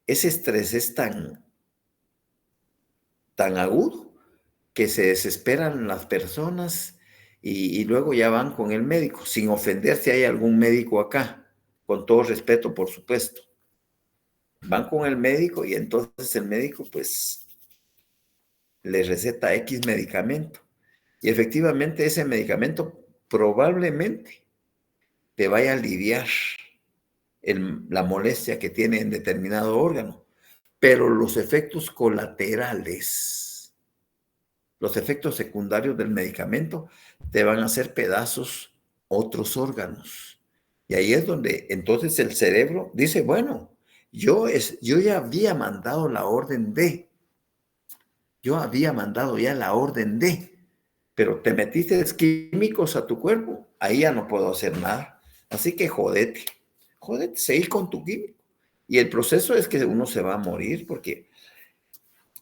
ese estrés es tan agudo que se desesperan las personas y luego ya van con el médico, sin ofender si hay algún médico acá, con todo respeto, por supuesto. Van con el médico y entonces el médico pues les receta X medicamento. Y efectivamente ese medicamento probablemente te vaya a aliviar la molestia que tiene en determinado órgano, pero los efectos colaterales, los efectos secundarios del medicamento te van a hacer pedazos otros órganos. Y ahí es donde entonces el cerebro dice, bueno, yo ya había mandado la orden de, pero te metiste químicos a tu cuerpo, ahí ya no puedo hacer nada. Así que jodete, seguir con tu químico. Y el proceso es que uno se va a morir porque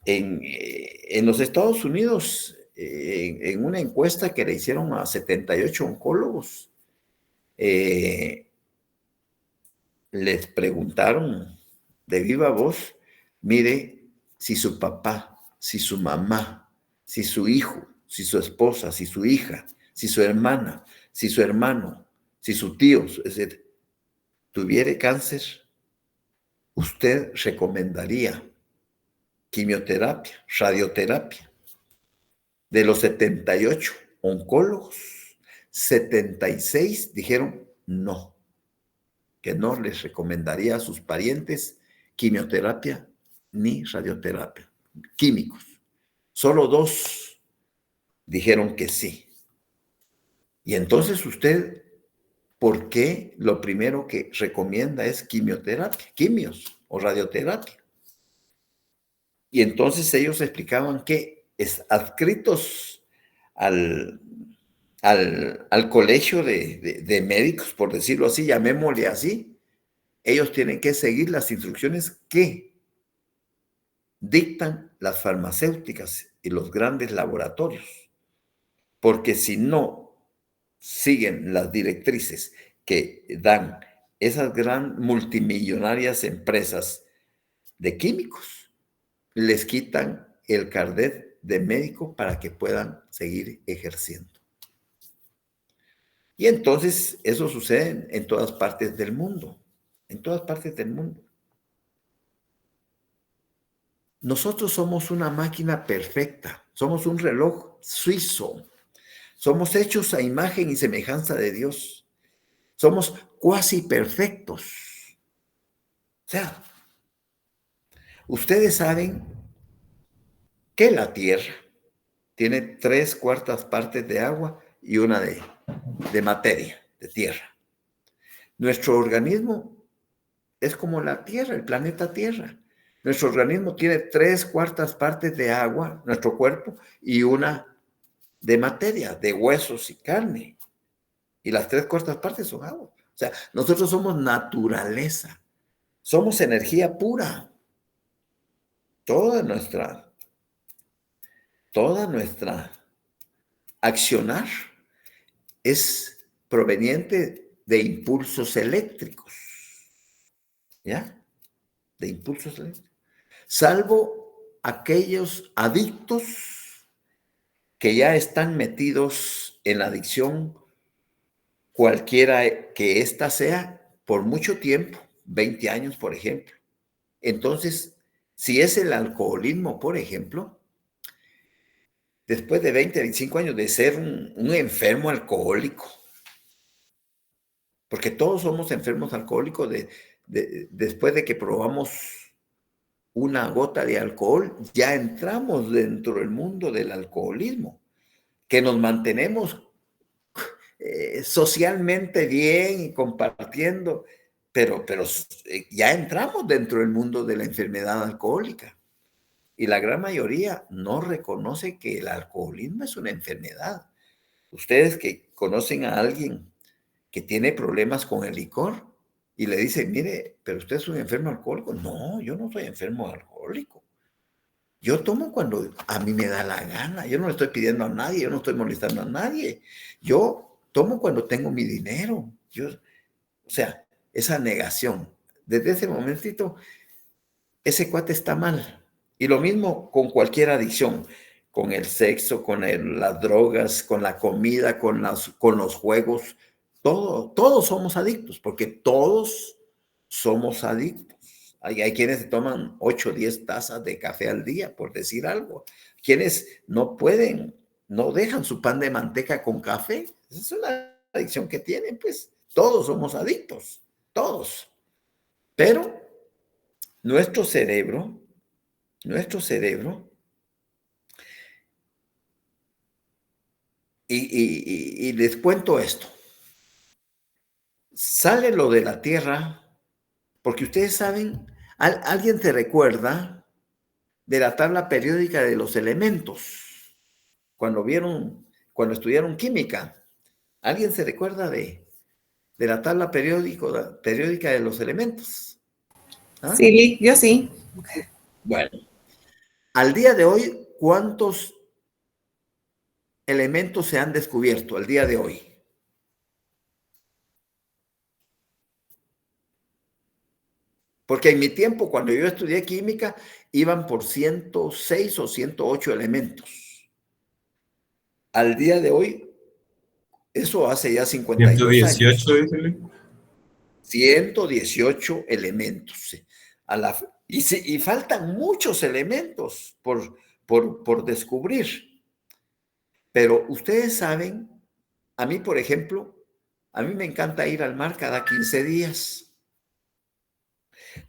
en los Estados Unidos, en una encuesta que le hicieron a 78 oncólogos, les preguntaron de viva voz, mire, si su papá, si su mamá, si su hijo, si su esposa, si su hija, si su hermana, si su hermano, si su tío, es decir, tuviera cáncer, usted recomendaría quimioterapia, radioterapia. De los 78 oncólogos, 76 dijeron no, que no les recomendaría a sus parientes quimioterapia ni radioterapia, químicos. Solo 2 dijeron que sí. Y entonces usted, ¿por qué lo primero que recomienda es quimioterapia, quimios o radioterapia? Y entonces ellos explicaban que adscritos al colegio de médicos, por decirlo así, llamémosle así, ellos tienen que seguir las instrucciones que dictan las farmacéuticas y los grandes laboratorios, porque si no siguen las directrices que dan esas gran multimillonarias empresas de químicos, les quitan el carnet de médico para que puedan seguir ejerciendo. Y entonces eso sucede en todas partes del mundo, en todas partes del mundo. Nosotros somos una máquina perfecta, somos un reloj suizo, somos hechos a imagen y semejanza de Dios, somos cuasi perfectos. O sea, ustedes saben que la Tierra tiene 3/4 partes de agua y una de materia, de tierra. Nuestro organismo es como la Tierra, el planeta Tierra. Nuestro organismo tiene 3/4 partes de agua, nuestro cuerpo, y una de materia, de huesos y carne. Y las 3/4 partes son agua. O sea, nosotros somos naturaleza, somos energía pura. Toda nuestra accionar es proveniente de impulsos eléctricos, ¿ya? De impulsos eléctricos. Salvo aquellos adictos que ya están metidos en la adicción, cualquiera que ésta sea, por mucho tiempo, 20 años, por ejemplo. Entonces, si es el alcoholismo, por ejemplo, después de 20, 25 años de ser un enfermo alcohólico, porque todos somos enfermos alcohólicos después de que probamos una gota de alcohol, ya entramos dentro del mundo del alcoholismo, que nos mantenemos socialmente bien y compartiendo, pero ya entramos dentro del mundo de la enfermedad alcohólica. Y la gran mayoría no reconoce que el alcoholismo es una enfermedad. Ustedes que conocen a alguien que tiene problemas con el licor y le dicen, mire, pero usted es un enfermo alcohólico. No, yo no soy enfermo alcohólico. Yo tomo cuando a mí me da la gana. Yo no le estoy pidiendo a nadie, yo no estoy molestando a nadie. Yo tomo cuando tengo mi dinero. O sea, esa negación. Desde ese momentito ese cuate está mal. Y lo mismo con cualquier adicción, con el sexo, con las drogas, con la comida, con los juegos. Todos somos adictos, porque todos somos adictos. Hay quienes se toman 8 o 10 tazas de café al día, por decir algo. Quienes no pueden, no dejan su pan de manteca con café. Esa es una adicción que tienen, pues. Todos somos adictos, todos. Pero nuestro cerebro, nuestro cerebro, y les cuento esto, sale lo de la Tierra, porque ustedes saben, alguien te recuerda de la tabla periódica de los elementos, cuando estudiaron química, alguien se recuerda de la tabla periódica de los elementos. ¿Ah? Sí, yo sí. Bueno, al día de hoy, ¿cuántos elementos se han descubierto al día de hoy? Porque en mi tiempo, cuando yo estudié química, iban por 106 o 108 elementos. Al día de hoy, eso hace ya 52 118, años. dísele. 118 elementos. Sí. Y faltan muchos elementos por descubrir. Pero ustedes saben, a mí, por ejemplo, a mí me encanta ir al mar cada 15 días.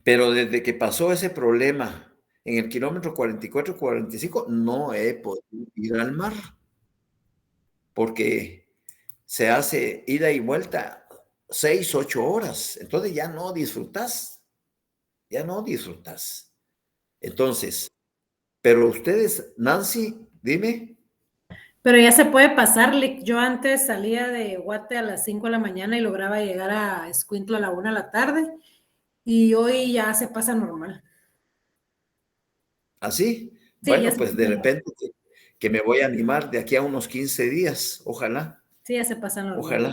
Pero desde que pasó ese problema en el kilómetro 44-45, no he podido ir al mar, porque se hace ida y vuelta 6, 8 horas. Entonces ya no disfrutas, ya no disfrutas. Entonces, pero ustedes, Nancy, dime. Pero ya se puede pasarle. Yo antes salía de Guate a las 5 de la mañana y lograba llegar a Escuintla a la 1 de la tarde. Y hoy ya se pasa normal. ¿Así? Sí, ya Bueno, se pues pasa de normal. repente que me voy a animar de aquí a unos 15 días. Ojalá, Sí, ya se pasa normal. ojalá.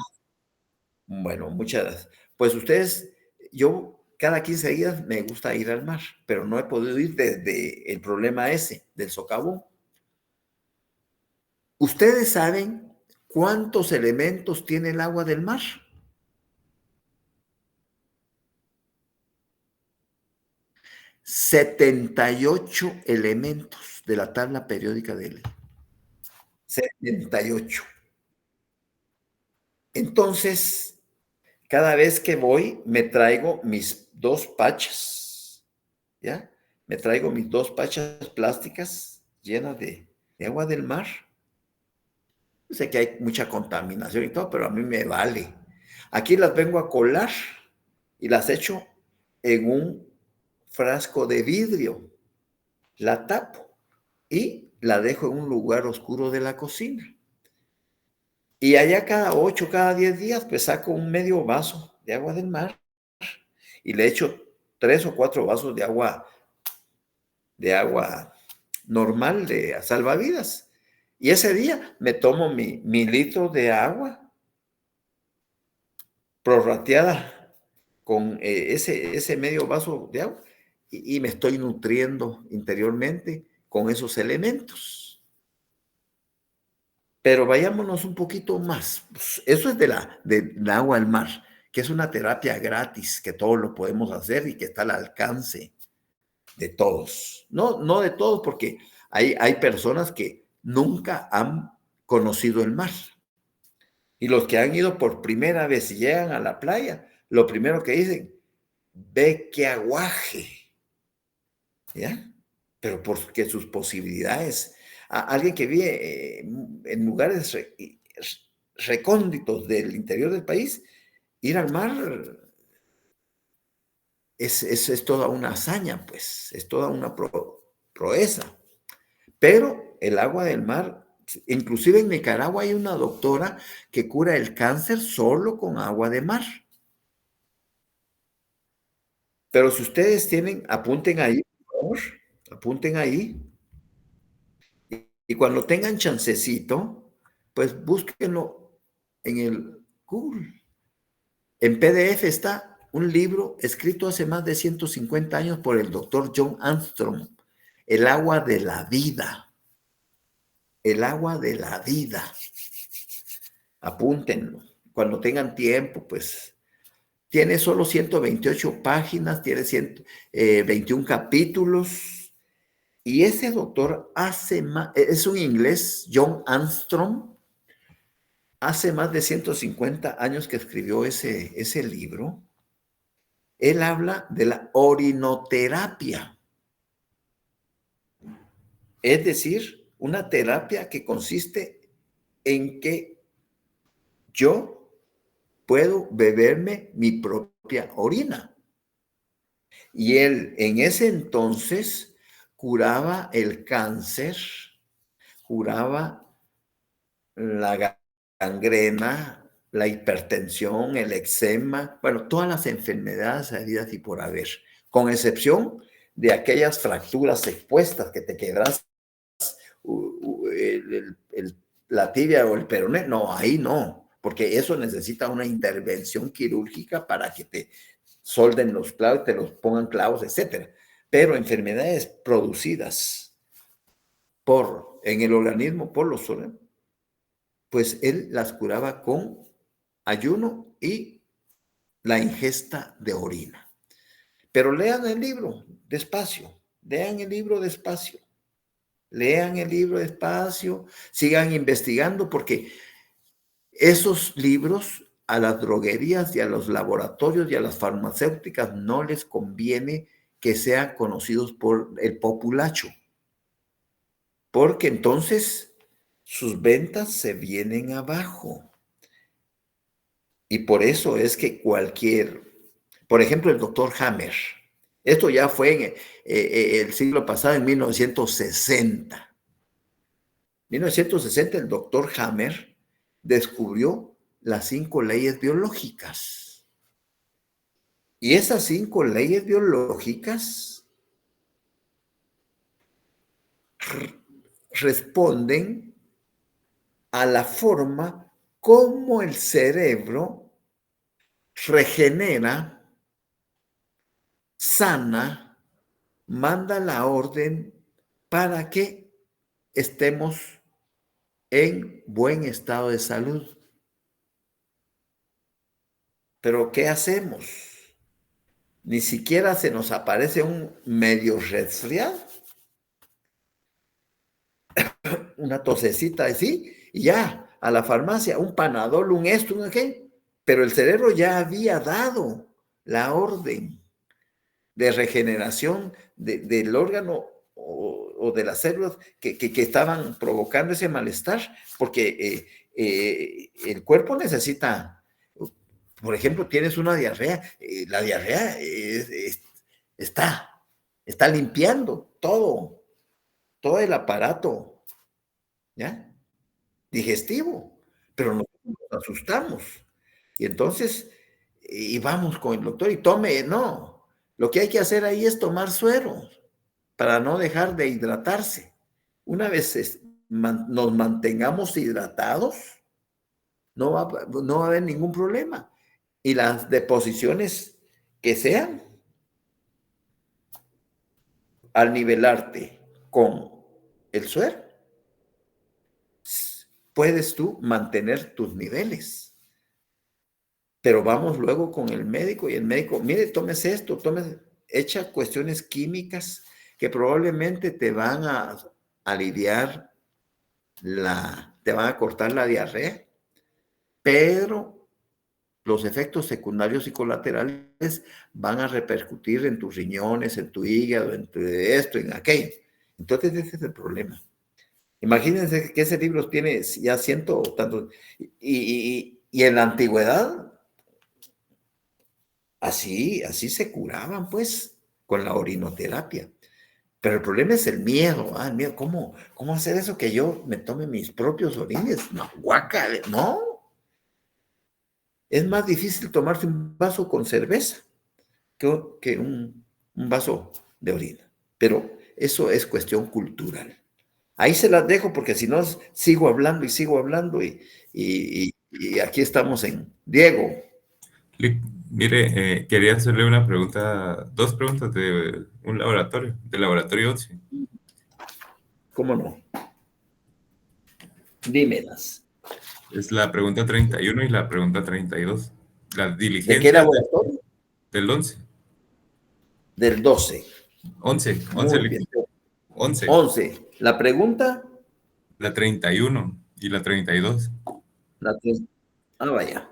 Bueno, muchas gracias. Pues ustedes, yo cada 15 días me gusta ir al mar, pero no he podido ir desde el problema ese, del socavón. ¿Ustedes saben cuántos elementos tiene el agua del mar? 78 elementos de la tabla periódica de él. 78. Entonces, cada vez que voy, me traigo mis 2 pachas, ¿ya? Me traigo mis 2 pachas plásticas llenas de agua del mar. Sé que hay mucha contaminación y todo, pero a mí me vale. Aquí las vengo a colar y las echo en un frasco de vidrio. La tapo y la dejo en un lugar oscuro de la cocina. Y allá cada 8, cada 10 días, pues saco un medio vaso de agua del mar y le echo 3 o 4 vasos de agua normal, de salvavidas. Y ese día me tomo mi litro de agua prorrateada con ese medio vaso de agua y me estoy nutriendo interiormente con esos elementos. Pero vayámonos un poquito más. Pues eso es del agua al mar, que es una terapia gratis, que todos lo podemos hacer y que está al alcance de todos. No, no de todos, porque hay personas que nunca han conocido el mar. Y los que han ido por primera vez y llegan a la playa, lo primero que dicen, ve qué aguaje, ¿ya? Pero porque sus posibilidades, alguien que vive en lugares recónditos del interior del país, ir al mar es toda una hazaña, pues, es toda una proeza. Pero el agua del mar, inclusive en Nicaragua hay una doctora que cura el cáncer solo con agua de mar. Pero si ustedes tienen, apunten ahí, por favor, apunten ahí. Y cuando tengan chancecito, pues búsquenlo en el Google. En PDF está un libro escrito hace más de 150 años por el doctor John Armstrong, El agua de la vida. El agua de la vida. Apúntenlo. Cuando tengan tiempo, pues tiene solo 128 páginas, tiene 21 capítulos. Y ese doctor es un inglés, John Armstrong, hace más de 150 años que escribió ese libro. Él habla de la orinoterapia. Es decir, una terapia que consiste en que yo puedo beberme mi propia orina. Y él en ese entonces curaba el cáncer, curaba la gangrena, la hipertensión, el eczema, bueno, todas las enfermedades habidas y por haber, con excepción de aquellas fracturas expuestas que te quebras la tibia o el peroné. No, ahí no, porque eso necesita una intervención quirúrgica para que te solden los clavos, te los pongan clavos, etcétera. Pero enfermedades producidas en el organismo por los órganos, pues él las curaba con ayuno y la ingesta de orina. Pero lean el libro despacio, lean el libro despacio, lean el libro despacio, sigan investigando, porque esos libros a las droguerías y a los laboratorios y a las farmacéuticas no les conviene que sean conocidos por el populacho, porque entonces sus ventas se vienen abajo. Y por eso es que por ejemplo, el doctor Hammer, esto ya fue en el siglo pasado, en 1960. 1960 el doctor Hammer descubrió las 5 leyes biológicas. Y esas 5 leyes biológicas responden a la forma como el cerebro regenera, sana, manda la orden para que estemos en buen estado de salud. Pero ¿qué hacemos? Ni siquiera se nos aparece un medio resfriado, una tosecita así, y ya, a la farmacia, un Panadol, un esto, un aquel. Pero el cerebro ya había dado la orden de regeneración del órgano o de las células que estaban provocando ese malestar, porque el cuerpo necesita, por ejemplo, tienes una diarrea, la diarrea está limpiando todo el aparato, ¿ya? Digestivo, pero nosotros nos asustamos. Y entonces, y vamos con el doctor y no, lo que hay que hacer ahí es tomar suero para no dejar de hidratarse. Una vez nos mantengamos hidratados, no va a haber ningún problema. Y las deposiciones que sean, al nivelarte con el suero, puedes tú mantener tus niveles. Pero vamos luego con el médico y el médico, mire, tómese esto, echa cuestiones químicas que probablemente te van a aliviar te van a cortar la diarrea, pero los efectos secundarios y colaterales van a repercutir en tus riñones, en tu hígado, en esto, en aquello. Entonces ese es el problema. Imagínense que ese libro tiene ya tantos, y en la antigüedad, así se curaban, pues, con la orinoterapia. Pero el problema es el miedo. El miedo. ¿Cómo hacer eso que yo me tome mis propios orines? No, guácale, no. Es más difícil tomarse un vaso con cerveza que un vaso de orina. Pero eso es cuestión cultural. Ahí se las dejo porque si no sigo hablando y aquí estamos en Diego. Mire, quería hacerle una pregunta, dos preguntas de un laboratorio, del laboratorio 11. ¿Cómo no? Dímelas. Es la pregunta 31 y la pregunta 32. Las ¿De qué diligencias laboratorio? del 11. Del 12. 11 Muy bien. 11. 11. La pregunta, La 31 y la 32. la que... vaya.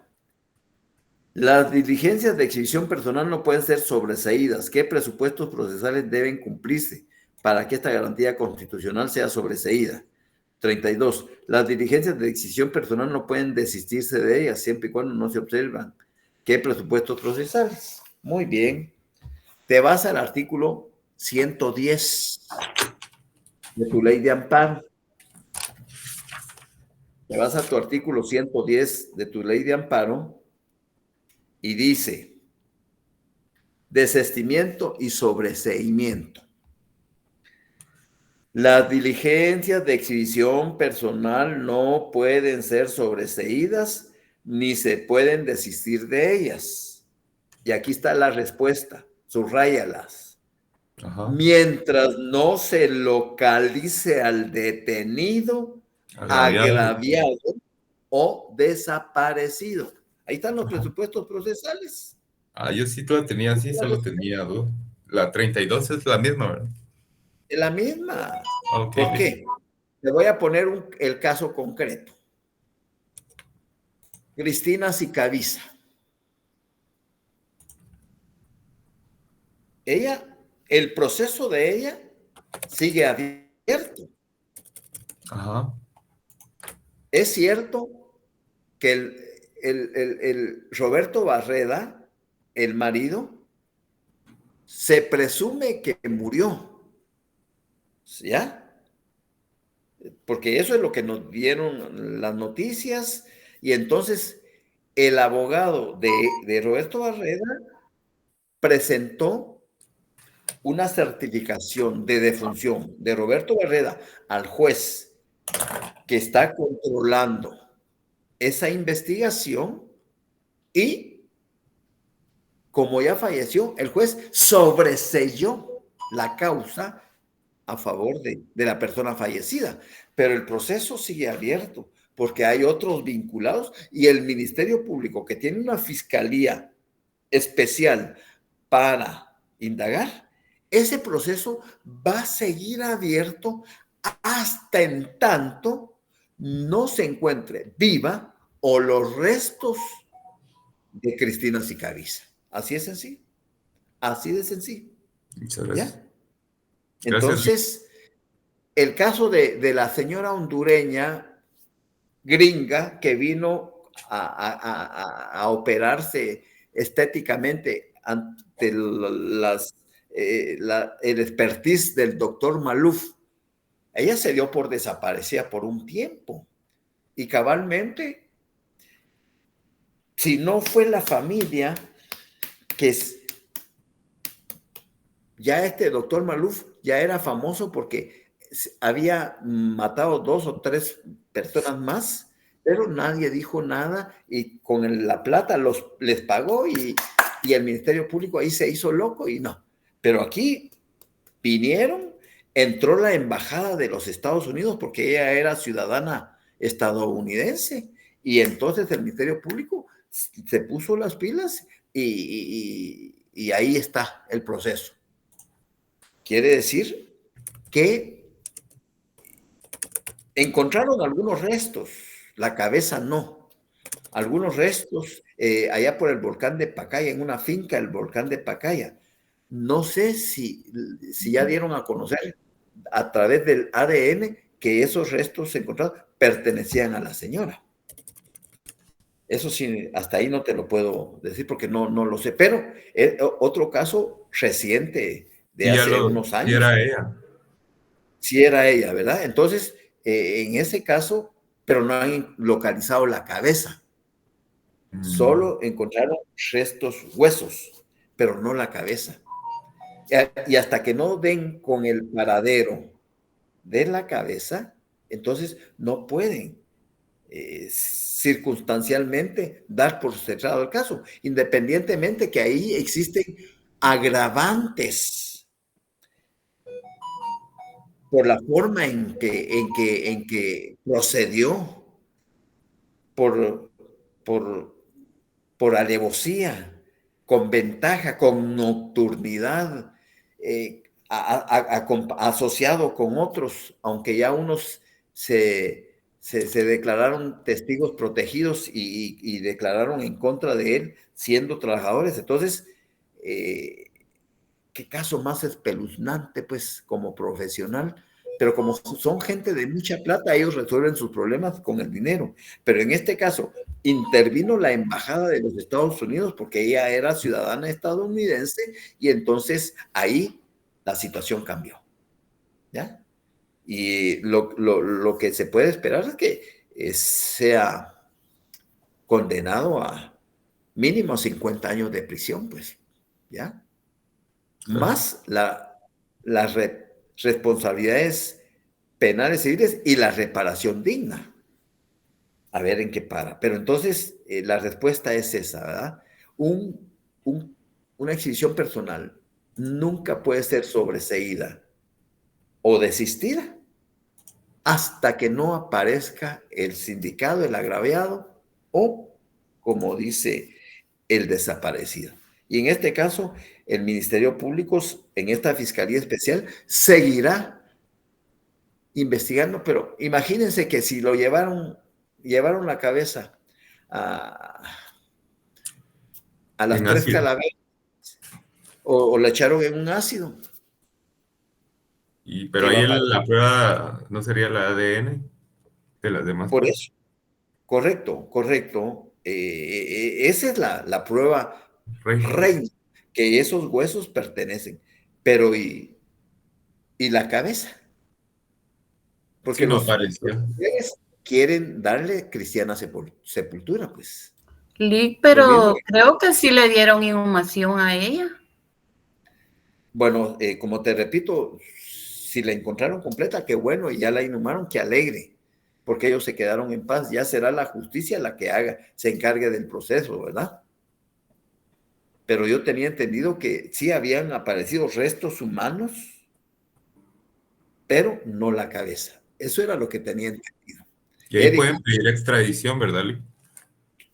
Las diligencias de exhibición personal no pueden ser sobreseídas. ¿Qué presupuestos procesales deben cumplirse para que esta garantía constitucional sea sobreseída? 32. Las diligencias de exhibición personal no pueden desistirse de ellas siempre y cuando no se observan. ¿Qué presupuestos procesales? Muy bien. Te vas al artículo 110 de tu ley de amparo. Te vas a tu artículo 110 de tu ley de amparo y dice desestimiento y sobreseimiento. Las diligencias de exhibición personal no pueden ser sobreseídas ni se pueden desistir de ellas. Y aquí está la respuesta, subráyalas. Ajá. Mientras no se localice al detenido, Agraviado. agraviado o desaparecido. Ahí están los Ajá. presupuestos procesales. Yo sí la tenía así, solo tenía dos. La 32 es la misma, ¿verdad? Es la misma. Ok, ¿Por listo. qué? Le voy a poner el caso concreto. Cristina Sicavisa. El proceso de ella sigue abierto. Ajá. Es cierto que el Roberto Barreda, el marido, se presume que murió, ¿ya? Porque eso es lo que nos dieron las noticias, y entonces el abogado de Roberto Barreda presentó una certificación de defunción de Roberto Barreda al juez que está controlando esa investigación, y como ya falleció, el juez sobreselló la causa a favor de la persona fallecida, pero el proceso sigue abierto porque hay otros vinculados y el Ministerio Público, que tiene una fiscalía especial para indagar, ese proceso va a seguir abierto hasta en tanto no se encuentre viva o los restos de Cristina Sicavisa. Así es sencillo. Así de sencillo. Muchas gracias. ¿Ya? Gracias. Entonces, el caso de la señora hondureña gringa que vino a operarse estéticamente ante el expertise del doctor Maluf, ella se dio por desaparecida por un tiempo. Y cabalmente, si no fue la familia, que es, ya este doctor Maluf ya era famoso porque había matado 2 o 3 personas más, pero nadie dijo nada, y con la plata les pagó, y el Ministerio Público ahí se hizo loco y no. Pero aquí vinieron, entró la embajada de los Estados Unidos porque ella era ciudadana estadounidense, y entonces el Ministerio Público se puso las pilas y ahí está el proceso. Quiere decir que encontraron algunos restos, la cabeza no, algunos restos allá por el volcán de Pacaya, en una finca del volcán de Pacaya. No sé si ya dieron a conocer a través del ADN que esos restos encontrados pertenecían a la señora. Eso sí, hasta ahí no te lo puedo decir porque no lo sé, pero otro caso reciente de Y hace unos y años, era ella. sí era ella, ¿verdad? Entonces, en ese caso, pero no han localizado la cabeza, Mm, solo encontraron restos, huesos, pero no la cabeza. Y hasta que no den con el paradero de la cabeza, entonces no pueden circunstancialmente dar por cerrado el caso, independientemente que ahí existen agravantes por la forma en que procedió, por, por, por alevosía, con ventaja, con nocturnidad, asociado con otros, aunque ya unos se declararon testigos protegidos y declararon en contra de él, siendo trabajadores. Entonces, qué caso más espeluznante, pues, como profesional. Pero como son gente de mucha plata, ellos resuelven sus problemas con el dinero. Pero en este caso, intervino la embajada de los Estados Unidos porque ella era ciudadana estadounidense y entonces ahí la situación cambió. ¿Ya? Y lo que se puede esperar es que sea condenado a mínimo 50 años de prisión, pues. ¿Ya? Más las responsabilidades penales civiles y la reparación digna. A ver en qué para. Pero entonces la respuesta es esa, ¿verdad? Un, una exhibición personal nunca puede ser sobreseída o desistida hasta que no aparezca el sindicado, el agraviado o, como dice, el desaparecido. Y en este caso, el Ministerio Público, en esta Fiscalía Especial, seguirá investigando, pero imagínense que si lo llevaron la cabeza a, a las En 3 ácido. calaveras o la echaron en un ácido. Pero ¿Qué va ahí a pasar? la prueba no sería la ADN de las demás Por pruebas. eso, correcto, correcto. Esa es la prueba Regia. reina, que esos huesos pertenecen. Pero ¿y la cabeza? Sí, Porque no los apareció. mujeres quieren darle cristiana sepultura, pues. Lick, Lo mismo, pero creo que sí le dieron inhumación a ella. bueno, como te repito, si la encontraron completa, qué bueno, y ya la inhumaron, qué alegre, porque ellos se quedaron en paz. Ya será la justicia la que se encargue del proceso, ¿verdad? Pero yo tenía entendido que sí habían aparecido restos humanos, pero no la cabeza. Eso era lo que tenía entendido. Y ahí Eric, pueden pedir extradición, ¿verdad, Lick?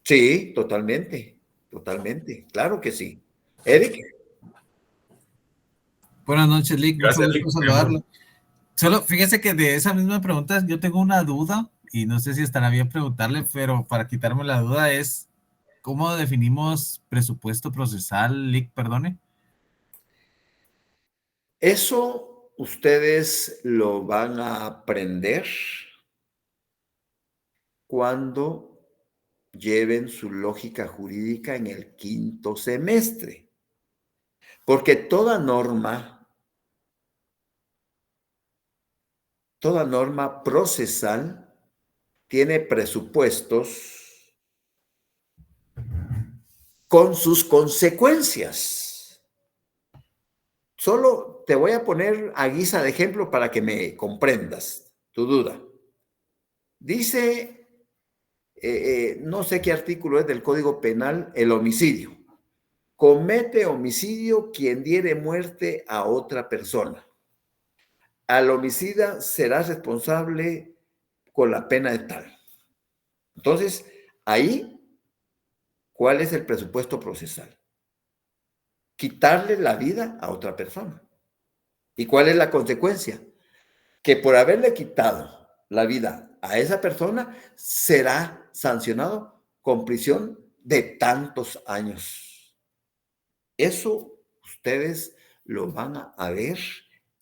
sí, totalmente, totalmente, claro que sí. Eric, Buenas noches, Lick. Mucho Gracias, gusto Lick. saludarlo. Solo fíjese que de esa misma pregunta yo tengo una duda y no sé si estará bien preguntarle, pero para quitarme la duda es, ¿cómo definimos presupuesto procesal, Lick? Perdone. eso ustedes lo van a aprender cuando lleven su lógica jurídica en el 5º semestre. Porque toda norma procesal tiene presupuestos con sus consecuencias. Solo te voy a poner a guisa de ejemplo para que me comprendas tu duda. Dice, no sé qué artículo es del Código Penal, el homicidio. Comete homicidio quien diere muerte a otra persona. Al homicida será responsable con la pena de tal. Entonces, ahí, ¿cuál es el presupuesto procesal? Quitarle la vida a otra persona. ¿Y cuál es la consecuencia? Que por haberle quitado la vida a esa persona, será sancionado con prisión de tantos años. Eso ustedes lo van a ver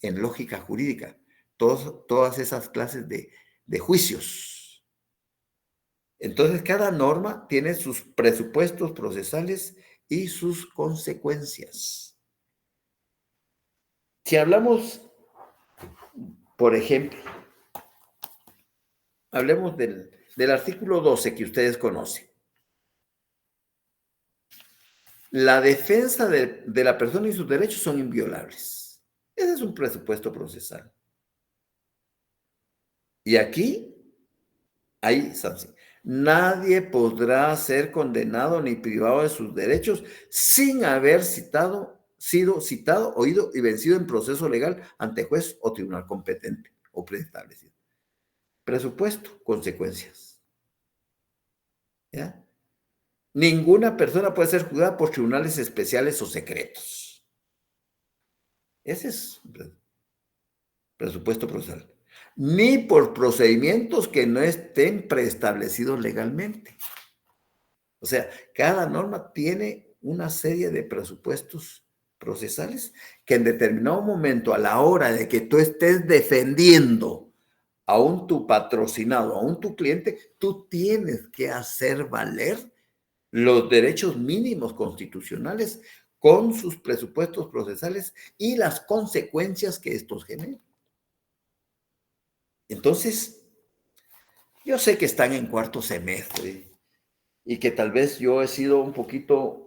en lógica jurídica, todas esas clases de juicios. Entonces, cada norma tiene sus presupuestos procesales y sus consecuencias. Si hablamos, por ejemplo, hablemos del artículo 12 que ustedes conocen. La defensa de la persona y sus derechos son inviolables. Ese es un presupuesto procesal. Y aquí hay sanción. nadie podrá ser condenado ni privado de sus derechos sin haber sido citado, oído y vencido en proceso legal ante juez o tribunal competente o preestablecido. Presupuesto, consecuencias. ¿Ya? Ninguna persona puede ser juzgada por tribunales especiales o secretos. Ese es presupuesto procesal. Ni por procedimientos que no estén preestablecidos legalmente. O sea, cada norma tiene una serie de presupuestos procesales que en determinado momento, a la hora de que tú estés defendiendo aún tu patrocinado, aún tu cliente, tú tienes que hacer valer los derechos mínimos constitucionales con sus presupuestos procesales y las consecuencias que estos generan. Entonces, yo sé que están en cuarto semestre y que tal vez yo he sido un poquito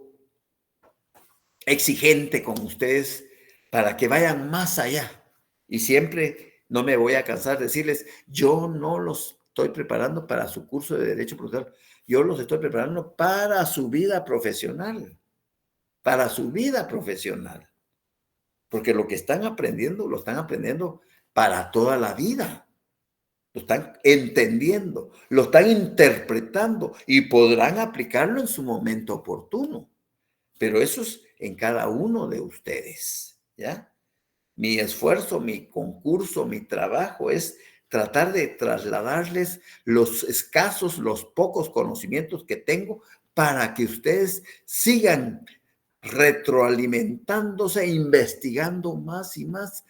exigente con ustedes para que vayan más allá. Y siempre no me voy a cansar de decirles, yo no los estoy preparando para su curso de Derecho Procesal, yo los estoy preparando para su vida profesional, para su vida profesional. Porque lo que están aprendiendo, lo están aprendiendo para toda la vida. Lo están entendiendo, lo están interpretando y podrán aplicarlo en su momento oportuno. Pero eso es en cada uno de ustedes, ¿ya? Mi esfuerzo, mi concurso, mi trabajo es tratar de trasladarles los escasos, los pocos conocimientos que tengo para que ustedes sigan retroalimentándose, investigando más y más,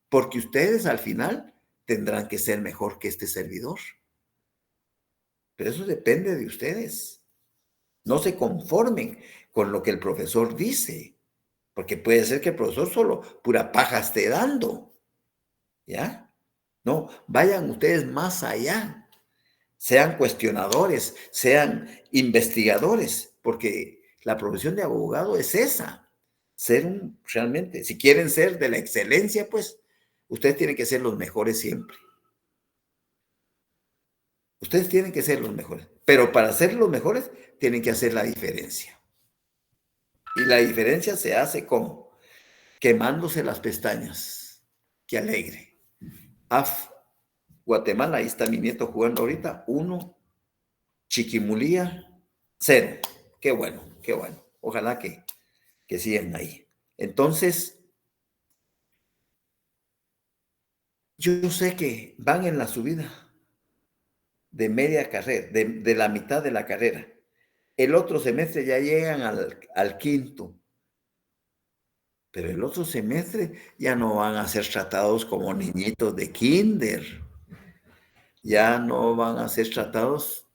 porque ustedes al final tendrán que ser mejor que este servidor. Pero eso depende de ustedes. No se conformen con lo que el profesor dice, porque puede ser que el profesor solo pura paja esté dando, ¿ya? No, vayan ustedes más allá. Sean cuestionadores, sean investigadores, porque la profesión de abogado es esa. Ser realmente, si quieren ser de la excelencia, pues, ustedes tienen que ser los mejores siempre. Ustedes tienen que ser los mejores. Pero para ser los mejores, tienen que hacer la diferencia. Y la diferencia se hace con quemándose las pestañas. Qué alegre. Guatemala, ahí está mi nieto jugando ahorita. 1, Chiquimulía, 0. Qué bueno, qué bueno. Ojalá que sigan ahí. Entonces, yo sé que van en la subida de media carrera, de la mitad de la carrera. El otro semestre ya llegan al quinto. Pero el otro semestre ya no van a ser tratados como niñitos de kinder. Ya no van a ser tratados.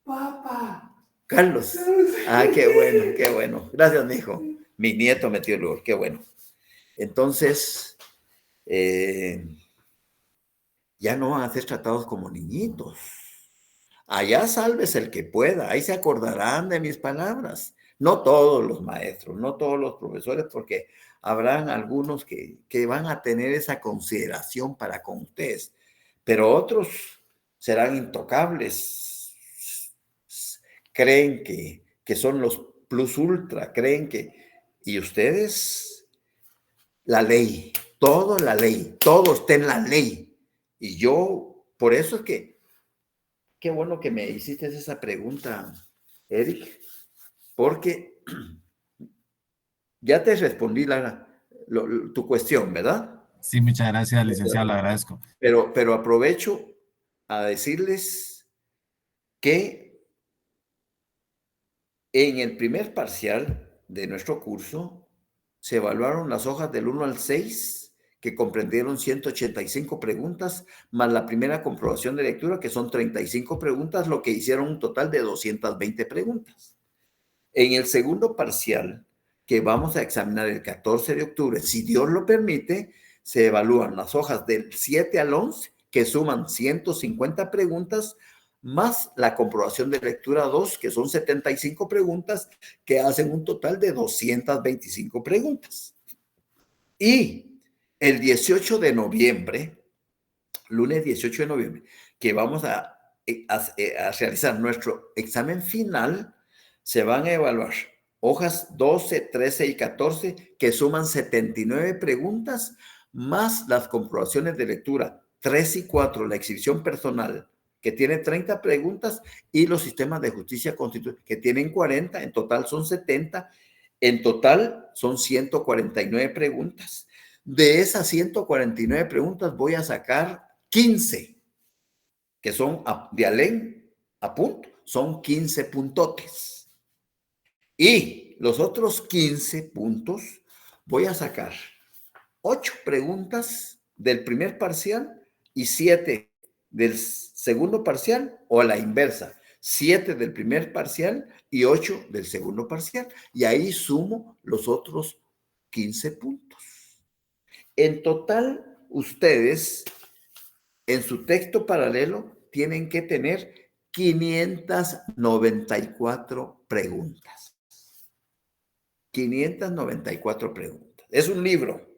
Papá. Carlos. Ah, qué bueno, qué bueno. Gracias, mijo. Mi nieto metió el gol, qué bueno. Entonces, ya no van a ser tratados como niñitos. Allá salves el que pueda. Ahí se acordarán de mis palabras. No todos los maestros, no todos los profesores, porque habrán algunos que van a tener esa consideración para con ustedes, pero otros serán intocables. Creen que son los plus ultra, creen que... Y ustedes, la ley, todo está en la ley. Y yo, por eso es que, qué bueno que me hiciste esa pregunta, Eric, porque ya te respondí tu cuestión, ¿verdad? Sí, muchas gracias, licenciado, le agradezco. Pero aprovecho a decirles que en el primer parcial de nuestro curso se evaluaron las hojas del 1 al 6, que comprendieron 185 preguntas, más la primera comprobación de lectura, que son 35 preguntas, lo que hicieron un total de 220 preguntas. En el segundo parcial, que vamos a examinar el 14 de octubre, si Dios lo permite, se evalúan las hojas del 7 al 11, que suman 150 preguntas, más la comprobación de lectura 2, que son 75 preguntas, que hacen un total de 225 preguntas. Y el 18 de noviembre, lunes 18 de noviembre, que vamos a a realizar nuestro examen final, se van a evaluar hojas 12, 13 y 14, que suman 79 preguntas, más las comprobaciones de lectura 3 y 4, la exhibición personal, que tiene 30 preguntas, y los sistemas de justicia constitucional, que tienen 40, en total son 70, en total son 149 preguntas. De esas 149 preguntas voy a sacar 15, que son de alén a punto, son 15 puntotes. Y los otros 15 puntos voy a sacar 8 preguntas del primer parcial y 7 del segundo parcial, o a la inversa, 7 del primer parcial y 8 del segundo parcial. Y ahí sumo los otros 15 puntos. En total, ustedes, en su texto paralelo, tienen que tener 594 preguntas. 594 preguntas. Es un libro.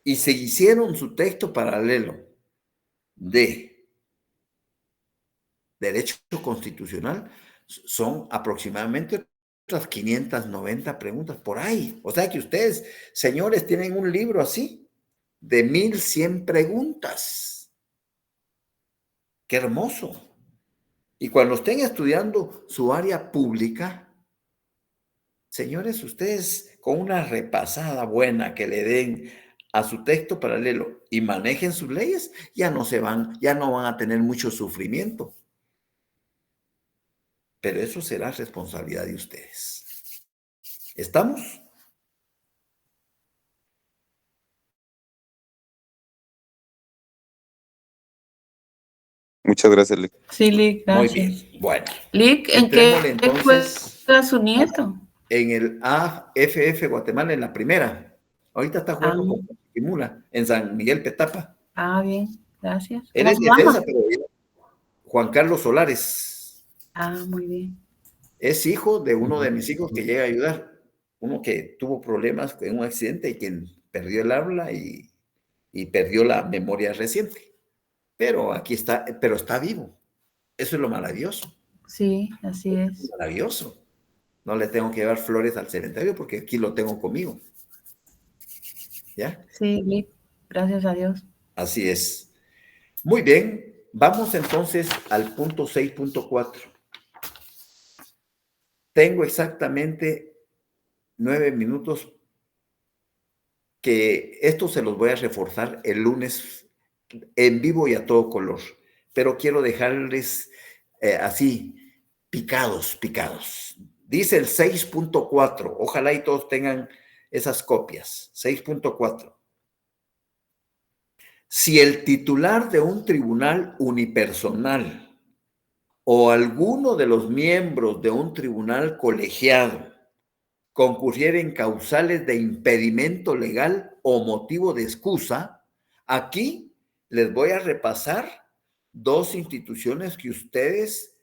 Y si hicieron su texto paralelo de derecho constitucional, son aproximadamente otras 590 preguntas por ahí. O sea que ustedes, señores, tienen un libro así de 1100 preguntas. ¡Qué hermoso! Y cuando estén estudiando su área pública, señores, ustedes con una repasada buena que le den a su texto paralelo y manejen sus leyes, ya no van a tener mucho sufrimiento. Pero eso será responsabilidad de ustedes. ¿Estamos? Muchas gracias, Lic. Sí, Lic, Muy gracias. bien. Bueno. Lic, ¿en Entrémosle qué entonces juega su nieto? en el AFF Guatemala, en la primera. Ahorita está jugando con Kimula en San Miguel Petapa. Bien, gracias. Él ¿Cómo es se llama? defensa, pero Juan Carlos Solares. Muy bien. Es hijo de uno de mis hijos que llega a ayudar. Uno que tuvo problemas en un accidente y quien perdió el habla y perdió la memoria reciente. Pero aquí está, pero está vivo. Eso es lo maravilloso. Sí, así es. Maravilloso. No le tengo que llevar flores al cementerio porque aquí lo tengo conmigo. ¿Ya? Sí, Lic, gracias a Dios. Así es. Muy bien. Vamos entonces al punto 6.4. Tengo exactamente 9 minutos, que esto se los voy a reforzar el lunes en vivo y a todo color. Pero quiero dejarles así, picados. Dice el 6.4. Ojalá y todos tengan esas copias. 6.4. Si el titular de un tribunal unipersonal o alguno de los miembros de un tribunal colegiado concurrieren causales de impedimento legal o motivo de excusa, aquí les voy a repasar 2 instituciones que ustedes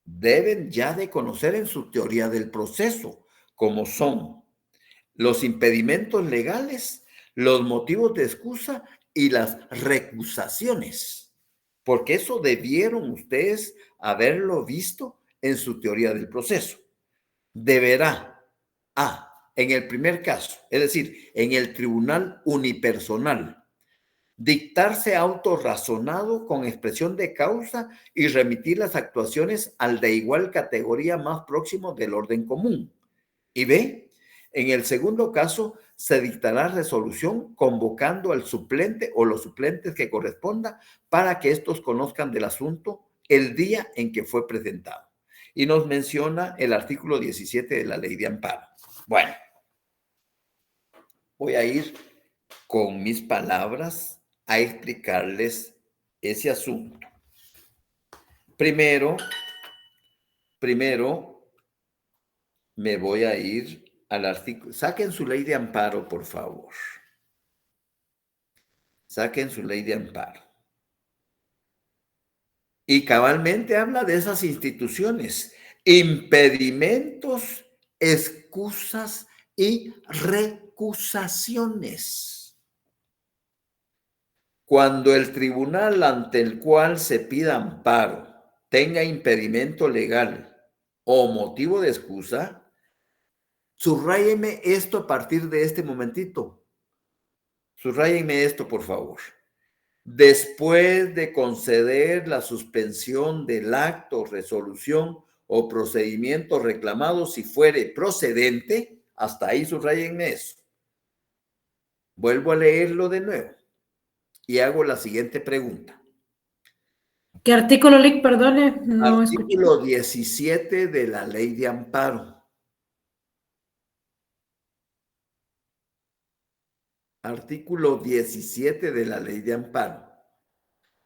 deben ya de conocer en su teoría del proceso, como son los impedimentos legales, los motivos de excusa y las recusaciones, porque eso debieron ustedes haberlo visto en su teoría del proceso. Deberá, en el primer caso, es decir, en el tribunal unipersonal, dictarse auto razonado con expresión de causa y remitir las actuaciones al de igual categoría más próximo del orden común. Y B, en el segundo caso, se dictará resolución convocando al suplente o los suplentes que corresponda para que estos conozcan del asunto el día en que fue presentado. Y nos menciona el artículo 17 de la Ley de Amparo. Bueno, voy a ir con mis palabras a explicarles ese asunto. Primero me voy a ir al artículo. Saquen su ley de amparo, por favor. Saquen su ley de amparo. Y cabalmente habla de esas instituciones: impedimentos, excusas y recusaciones. Cuando el tribunal ante el cual se pida amparo tenga impedimento legal o motivo de excusa, subráyenme esto a partir de este momentito. Subráyenme esto, por favor. Después de conceder la suspensión del acto, resolución o procedimiento reclamado, si fuere procedente, hasta ahí subráyenme eso. Vuelvo a leerlo de nuevo y hago la siguiente pregunta. ¿Qué artículo, Lic? Perdone, no escuché. Artículo 17 de la Ley de Amparo. Artículo 17 de la Ley de Amparo.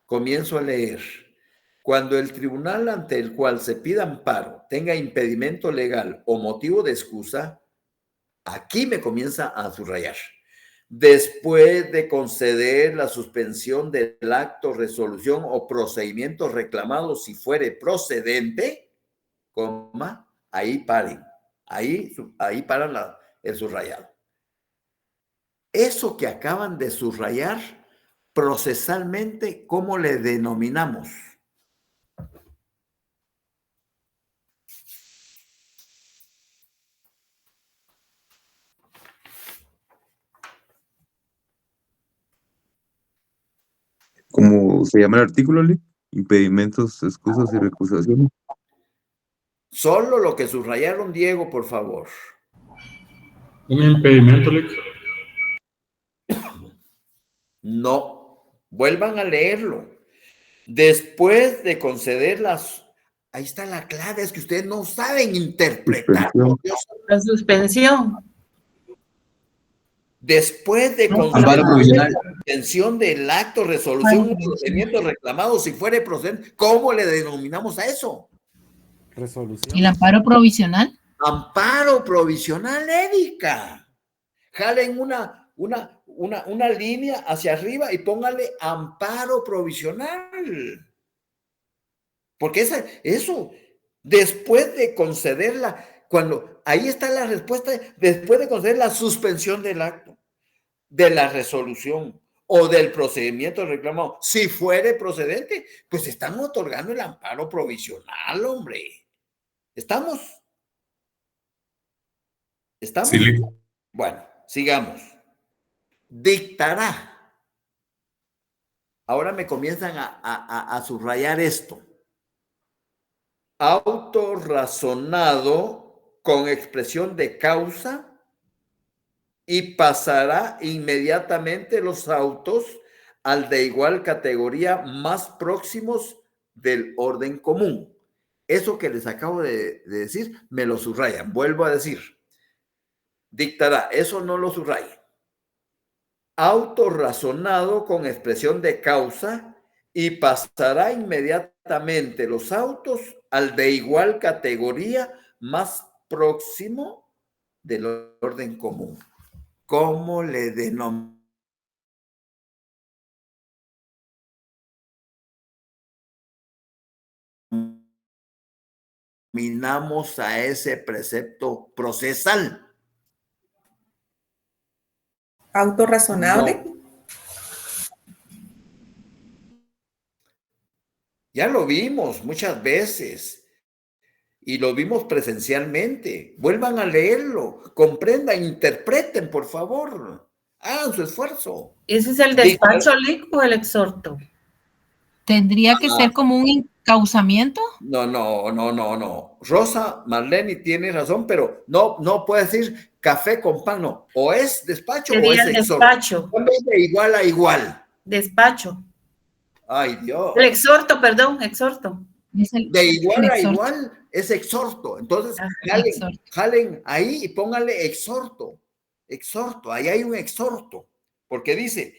Comienzo a leer. Cuando el tribunal ante el cual se pida amparo tenga impedimento legal o motivo de excusa, aquí me comienza a subrayar. Después de conceder la suspensión del acto, resolución o procedimiento reclamado, si fuere procedente, coma, ahí paren. Ahí paran el subrayado. Eso que acaban de subrayar, procesalmente, ¿cómo le denominamos? ¿Cómo se llama el artículo, Lic? Impedimentos, excusas y recusaciones. Solo lo que subrayaron, Diego, por favor. Un impedimento, Lic. No, vuelvan a leerlo. Después de conceder las... Ahí está la clave, es que ustedes no saben interpretar. La suspensión. Después de conceder la suspensión del acto, resolución o procedimiento reclamado, si fuere procedente, ¿cómo le denominamos a eso? ¿Y el amparo provisional? Amparo provisional, Erika. Jalen una línea hacia arriba y póngale amparo provisional. Porque eso, después de concederla, cuando ahí está la respuesta, después de conceder la suspensión del acto, de la resolución o del procedimiento reclamado, si fuere procedente, pues están otorgando el amparo provisional, hombre. ¿Estamos? ¿Estamos? Sí, Lic. Bueno, sigamos. Dictará. Ahora me comienzan a subrayar esto. Auto razonado con expresión de causa y pasará inmediatamente los autos al de igual categoría más próximos del orden común. Eso que les acabo de decir, me lo subrayan. Vuelvo a decir. Dictará, eso no lo subrayen. Auto razonado con expresión de causa y pasará inmediatamente los autos al de igual categoría más próximo del orden común. ¿Cómo le denominamos a ese precepto procesal? ¿Autorrazonable? No. Ya lo vimos muchas veces y lo vimos presencialmente. Vuelvan a leerlo, comprendan, interpreten, por favor. Hagan su esfuerzo. ¿Ese es el despacho, Lic, o el exhorto? ¿Tendría que ser como un encauzamiento? No. Rosa Marlene tiene razón, pero no puede decir café con pan, no. O es despacho o Sería es el exhorto. despacho. De igual a igual. Despacho. Ay, Dios. El exhorto, perdón, exhorto. De igual a igual es exhorto. Entonces, jalen ahí y pónganle exhorto. Exhorto, ahí hay un exhorto. Porque dice,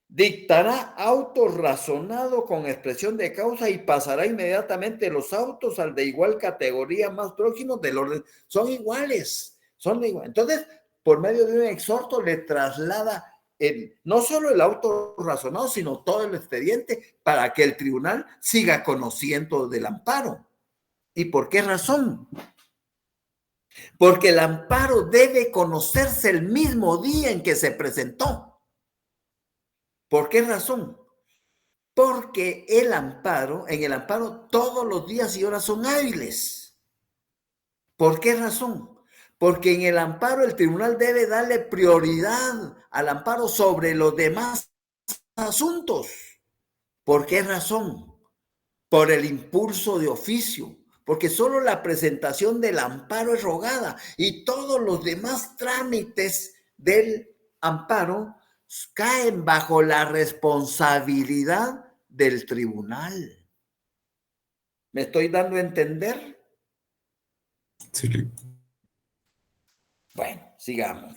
dictará auto razonado con expresión de causa y pasará inmediatamente los autos al de igual categoría más próximos del orden. Son iguales. Entonces, por medio de un exhorto le traslada no solo el auto razonado, sino todo el expediente para que el tribunal siga conociendo del amparo. ¿Y por qué razón? Porque el amparo debe conocerse el mismo día en que se presentó. ¿Por qué razón? Porque en el amparo, todos los días y horas son hábiles. ¿Por qué razón? Porque en el amparo el tribunal debe darle prioridad al amparo sobre los demás asuntos. ¿Por qué razón? Por el impulso de oficio, porque solo la presentación del amparo es rogada y todos los demás trámites del amparo caen bajo la responsabilidad del tribunal. ¿Me estoy dando a entender? Sí. Bueno, sigamos.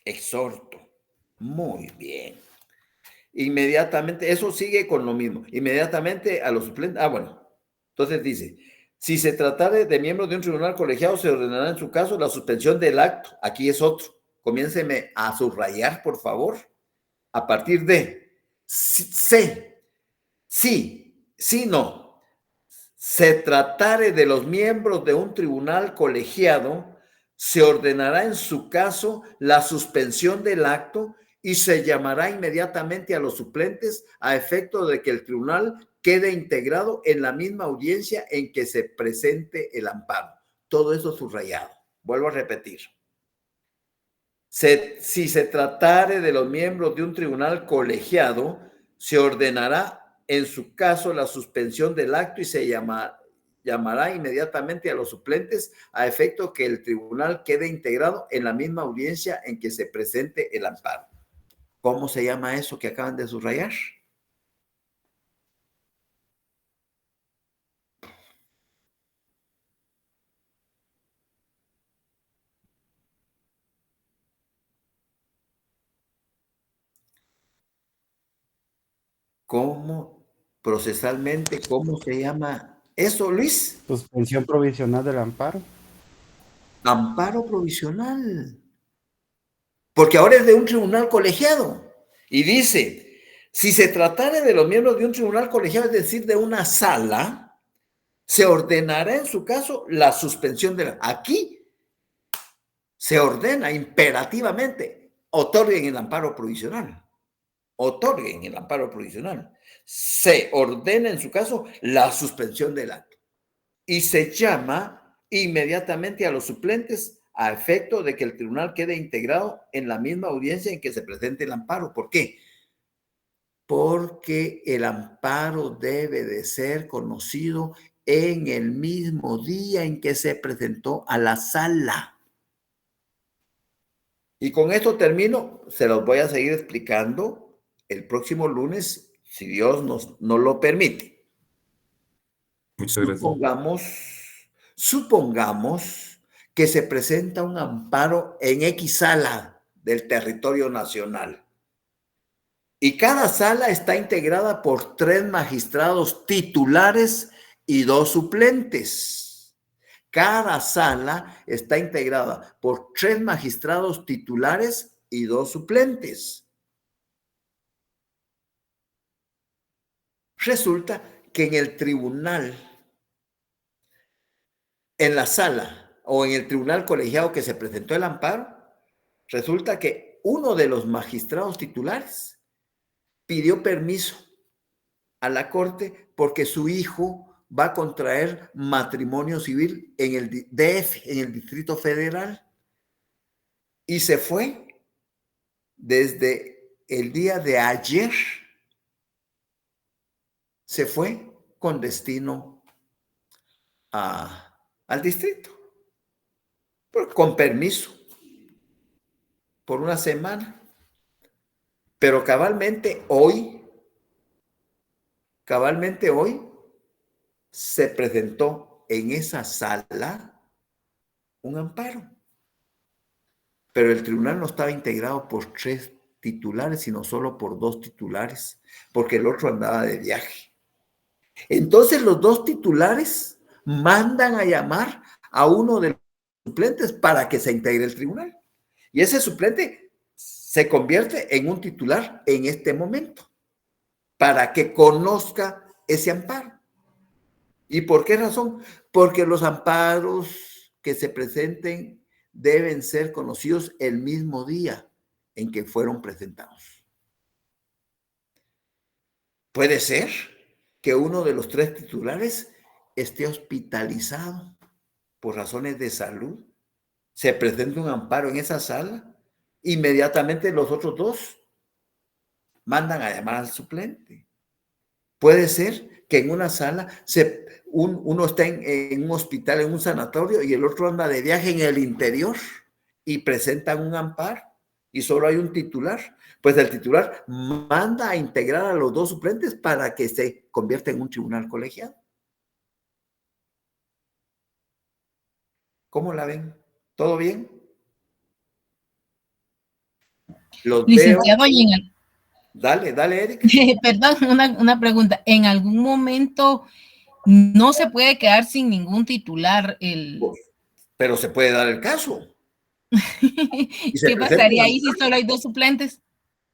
Exhorto. Muy bien. Inmediatamente, eso sigue con lo mismo. Inmediatamente a los suplentes. Bueno. Entonces dice, si se tratare de miembros de un tribunal colegiado, se ordenará en su caso la suspensión del acto. Aquí es otro. Comiénceme a subrayar, por favor. A partir de no. Se tratare de los miembros de un tribunal colegiado, se ordenará en su caso la suspensión del acto y se llamará inmediatamente a los suplentes a efecto de que el tribunal quede integrado en la misma audiencia en que se presente el amparo. Todo eso subrayado. Vuelvo a repetir. Si se tratare de los miembros de un tribunal colegiado, se ordenará en su caso la suspensión del acto y se llamará inmediatamente a los suplentes a efecto que el tribunal quede integrado en la misma audiencia en que se presente el amparo. ¿Cómo se llama eso que acaban de subrayar? ¿Cómo procesalmente, cómo se llama eso, Luis? Suspensión provisional del amparo. Amparo provisional. Porque ahora es de un tribunal colegiado. Y dice, si se tratara de los miembros de un tribunal colegiado, es decir, de una sala, se ordenará en su caso la suspensión de la... Aquí se ordena imperativamente, otorguen el amparo provisional. Otorguen el amparo provisional. Se ordena en su caso la suspensión del acto. Y se llama inmediatamente a los suplentes a efecto de que el tribunal quede integrado en la misma audiencia en que se presente el amparo. ¿Por qué? Porque el amparo debe de ser conocido en el mismo día en que se presentó a la sala. Y con esto termino, se los voy a seguir explicando el próximo lunes, si Dios nos lo permite. Muchas gracias. Supongamos que se presenta un amparo en X sala del territorio nacional. Y cada sala está integrada por 3 magistrados titulares y 2 suplentes. Cada sala está integrada por 3 magistrados titulares y 2 suplentes. Resulta que en el tribunal, en la sala o en el tribunal colegiado que se presentó el amparo, resulta que uno de los magistrados titulares pidió permiso a la corte porque su hijo va a contraer matrimonio civil en el DF, en el Distrito Federal, y se fue desde el día de ayer. Se fue con destino al distrito, con permiso, por una semana. Pero cabalmente hoy se presentó en esa sala un amparo. Pero el tribunal no estaba integrado por 3 titulares, sino solo por 2 titulares, porque el otro andaba de viaje. Entonces los 2 titulares mandan a llamar a uno de los suplentes para que se integre el tribunal. Y ese suplente se convierte en un titular en este momento, para que conozca ese amparo. ¿Y por qué razón? Porque los amparos que se presenten deben ser conocidos el mismo día en que fueron presentados. Puede ser que uno de los 3 titulares esté hospitalizado por razones de salud. Se presenta un amparo en esa sala, inmediatamente los otros 2 mandan a llamar al suplente. Puede ser que en una sala uno está en un hospital, en un sanatorio, y el otro anda de viaje en el interior y presentan un amparo y solo hay un titular. Pues el titular manda a integrar a los 2 suplentes para que se convierta en un tribunal colegiado. ¿Cómo la ven? ¿Todo bien? Los Licenciado, veo. Dale, Eric. Perdón, una pregunta. ¿En algún momento no se puede quedar sin ningún titular? Pero se puede dar el caso. ¿Qué pasaría ahí si solo hay 2 suplentes?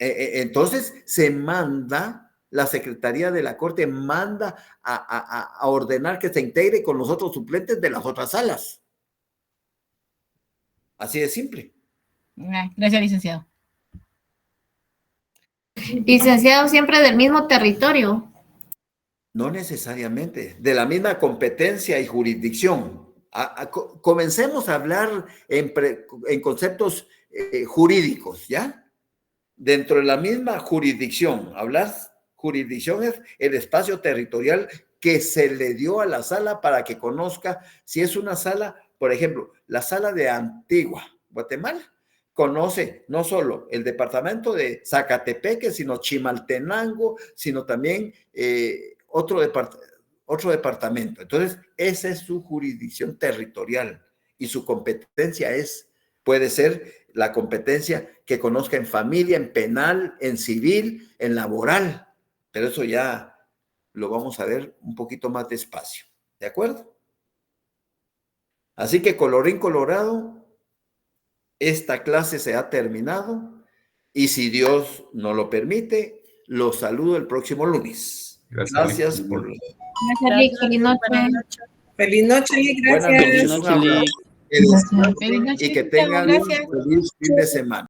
Entonces se manda, la Secretaría de la Corte manda a ordenar que se integre con los otros suplentes de las otras salas. Así de simple. Gracias, licenciado. Licenciado, siempre del mismo territorio. No necesariamente, de la misma competencia y jurisdicción. Comencemos a hablar en conceptos jurídicos, ¿ya? Dentro de la misma jurisdicción. Hablar jurisdicción es el espacio territorial que se le dio a la sala para que conozca si es una sala, por ejemplo, la sala de Antigua, Guatemala, conoce no solo el departamento de Zacatepeque, sino Chimaltenango, sino también otro departamento. Entonces, esa es su jurisdicción territorial y su competencia puede ser la competencia que conozca en familia, en penal, en civil, en laboral. Pero eso ya lo vamos a ver un poquito más despacio. ¿De acuerdo? Así que, colorín colorado, esta clase se ha terminado y si Dios nos lo permite, los saludo el próximo lunes. Gracias por... Gracias, Lick. Feliz noche. Feliz noche, Lick. Buenas Gracias. noches. Un abrazo. Y que tengan un feliz fin de semana.